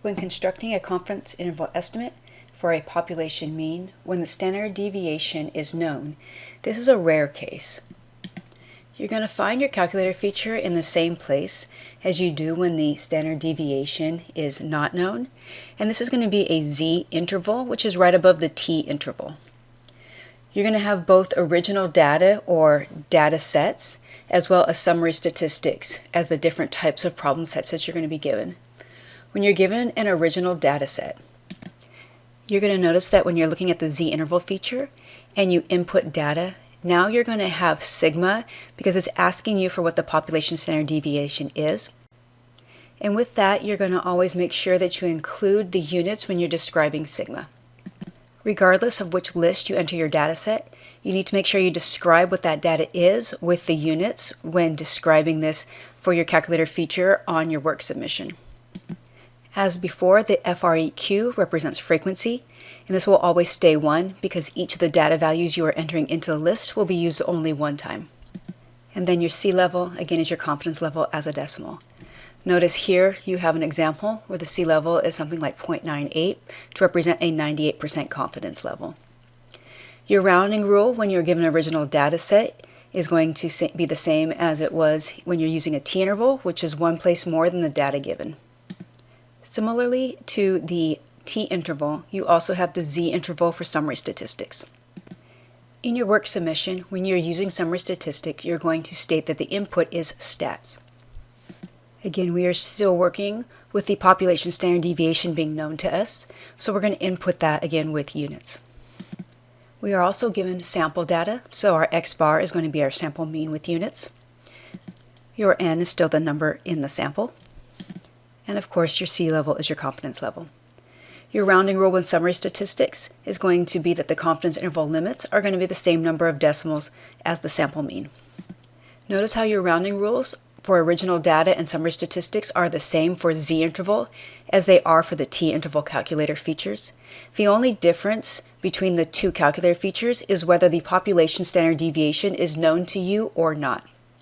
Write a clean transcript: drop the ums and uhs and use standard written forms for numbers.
When constructing a confidence interval estimate for a population mean, when the standard deviation is known, this is a rare case. You're going to find your calculator feature in the same place as you do when the standard deviation is not known, and this is going to be a z interval, which is right above the t interval. You're going to have both original data or data sets as well as summary statistics as the different types of problem sets that you're going to be given. When you're given an original data set, you're going to notice that when you're looking at the z-interval feature and you input data, now you're going to have sigma because it's asking you for what the population standard deviation is. And with that, you're going to always make sure that you include the units when you're describing sigma. Regardless of which list you enter your data set, you need to make sure you describe what that data is with the units when describing this for your calculator feature on your work submission. As before, the FREQ represents frequency, and this will always stay 1 because each of the data values you are entering into the list will be used only one time. And then your C level, again, is your confidence level as a decimal. Notice here you have an example where the C level is something like 0.98 to represent a 98% confidence level. Your rounding rule when you're given an original data set is going to be the same as it was when you're using a t-interval, which is one place more than the data given. Similarly to the t-interval, you also have the z-interval for summary statistics. In your work submission, when you're using summary statistic, you're going to state that the input is stats. Again, we are still working with the population standard deviation being known to us, so we're going to input that again with units. We are also given sample data, so our x bar is going to be our sample mean with units. Your n is still the number in the sample. And of course, your C level is your confidence level. Your rounding rule with summary statistics is going to be that the confidence interval limits are going to be the same number of decimals as the sample mean. Notice how your rounding rules for original data and summary statistics are the same for z-interval as they are for the t-interval calculator features. The only difference between the two calculator features is whether the population standard deviation is known to you or not.